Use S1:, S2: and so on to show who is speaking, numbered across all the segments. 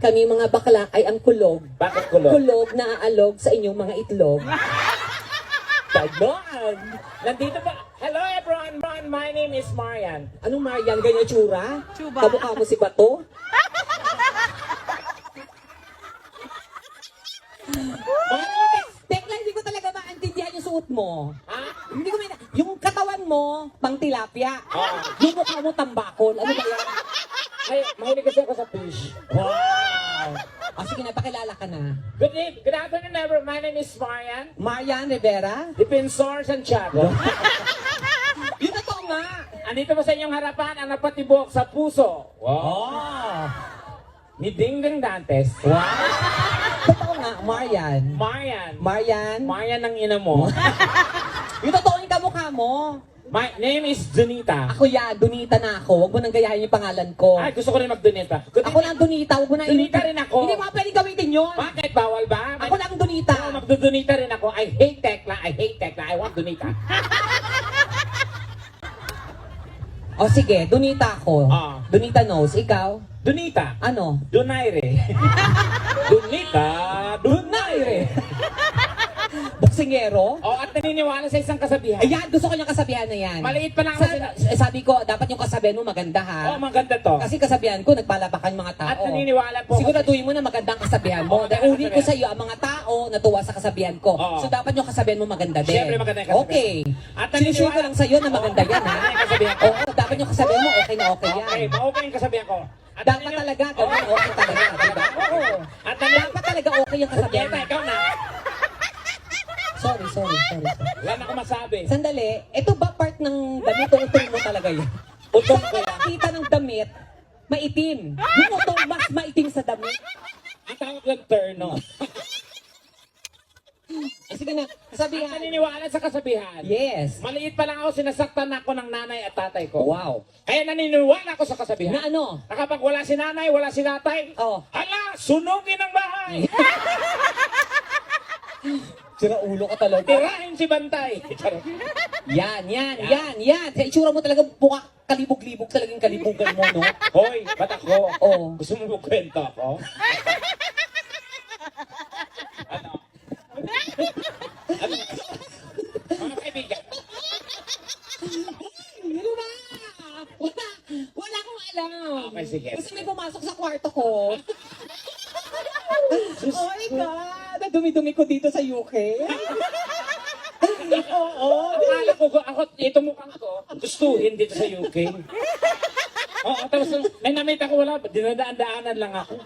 S1: Kami mga bakla ay ang kulog.
S2: Bakit kulog?
S1: Kulog na aalog sa inyong mga itlog.
S2: Ganon! Nandito ba? Hello everyone! My name is Marian.
S1: Anong Marian? Ganyan tsura?
S3: Chuba.
S1: Kamukha mo si Bato? Tekla, hindi ko talaga maintindihan yung suot mo.
S2: Ha?
S1: Hindi ko yung katawan mo, pang tilapia. Yung mukha mo, tambakol. Ano ba yan?
S2: Ay, mahilig kasi ako sa fish. Wow!
S1: Sige na, pakilala ka na.
S2: Good afternoon everyone. My name is Marian.
S1: Marian Rivera?
S2: Defensor Santiago.
S1: Yun na to nga.
S2: Andito po sa inyong harapan ang napatibok sa puso.
S1: Oh.
S2: Ni Dingding Dantes.
S1: Totoo nga, Marian.
S2: Marian.
S1: Marian?
S2: Marian ang ina mo.
S1: Yung totoo yung kamukha mo.
S2: My name is Junita.
S1: Ako yan, Donita na ako. Huwag mo nang gayahin yung pangalan ko.
S2: Ay, gusto ko rin mag-Dunita.
S1: Ako lang Donita, huwag mo na
S2: Donita rin ako.
S1: Hindi mo pwedeng gamitin yun.
S2: Bakit? Bawal ba?
S1: Ako lang Donita.
S2: Oo, magdudunita rin ako. I hate Tekla. I hate Tekla. I want Dunita.
S1: O sige, Donita ako. Donita knows. Ikaw?
S2: Dunita.
S1: Ano?
S2: Dunaire. Dunita. Dunaire.
S1: Boksingero?
S2: At naniniwala sa isang kasabihan.
S1: Ayan, gusto ko yung kasabihan na yan.
S2: Maliit pa lang ako.
S1: Sabi ko, dapat yung kasabihan mo maganda ha.
S2: Maganda to.
S1: Kasi kasabihan ko, nagpalapakan mga tao.
S2: At naniniwala po.
S1: Siguraduhin mo na magandang kasabihan mo. Dahil uli ko sa iyo, ang mga tao natuwa sa kasabihan ko.
S2: Oo.
S1: So dapat yung kasabihan mo maganda din.
S2: Siyempre maganda yung kasabihan.
S1: Okay.
S2: At
S1: Sinusure ko lang sa iyo na maganda yan ha.
S2: Maganda yung kasabihan ko.
S1: Oo, dapat yung kasabihan mo okay na okay yan.
S2: Okay, ma-okay yung kasabihan ko. At
S1: Dapat talaga, ganun okay talaga. Diba? Oo.
S2: At
S1: Dapat talaga okay yung kasabihan mo.
S2: ikaw na.
S1: Sorry.
S2: Wala na akong masabi.
S1: Sandali, ito ba part ng damit o utong mo talaga yun?
S2: Utong
S1: Saan
S2: ko
S1: ka
S2: yan.
S1: nakita ng damit? Maitim. Yung utong mas maitim sa damit.
S2: Ang tawag lang terno.
S1: Sige na, kasabihan.
S2: Naniniwala sa kasabihan.
S1: Yes.
S2: Maliit pa lang ako, sinasaktan ako ng nanay at tatay ko.
S1: Wow.
S2: Kaya naniniwala ako sa kasabihan.
S1: Na ano?
S2: Na kapag wala si nanay, wala si tatay, hala, sunugin ang bahay.
S1: Sira ulo ko talaga.
S2: Tirahin si Bantay.
S1: Yan. Sa itsura mo talaga buka kalibog-libog talagang kalibugan mo, no?
S2: Hoy, ba't ako?
S1: Oo.
S2: Gusto mo magkwento ako? Ano? Mga kaibigan.
S1: Ano ba? Wala akong alam.
S2: Okay, sige.
S1: Kasi may pumasok sa kwarto ko. Oh my God! Dumi-dumi ko dito sa UK. Oo.
S2: Akala ko, ako, ito mukhang ko, gustuhin dito sa UK. Oo, tapos may namit ako, wala, dinadaan-daanan lang ako.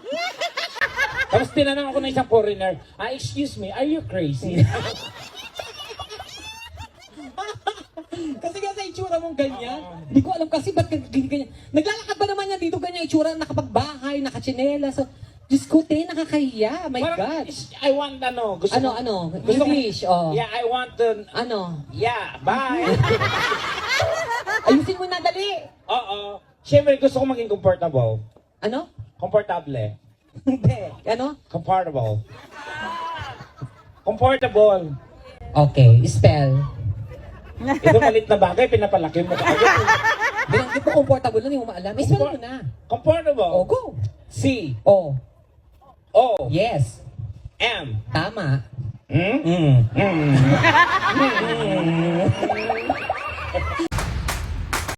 S2: Tapos tinanong ako ng isang foreigner, excuse me, are you crazy?
S1: Kasi nga sa itsura mong ganyan. Hindi ko alam kasi ba't ganyan. Naglalakad ba naman yan dito ganyan itsura, nakapagbahay, nakachinela. So, Diyos ko, nakakahiya. My God.
S2: I want, gusto
S1: Ano? English,
S2: Yeah, I want to, yeah, bye.
S1: Ayusin mo na, dali.
S2: Oo. Siyempre, gusto ko maging comfortable.
S1: Ano?
S2: Komportable.
S1: Hindi. Ano?
S2: Comfortable. Comfortable.
S1: Okay, spell.
S2: Ito malit na bagay, pinapalaki mo kaagad.
S1: Binanggit ko comfortable na, hindi mo maalam. Spell mo na.
S2: Comfortable.
S1: Go.
S2: C.
S1: O.
S2: Yes. M.
S1: Tama.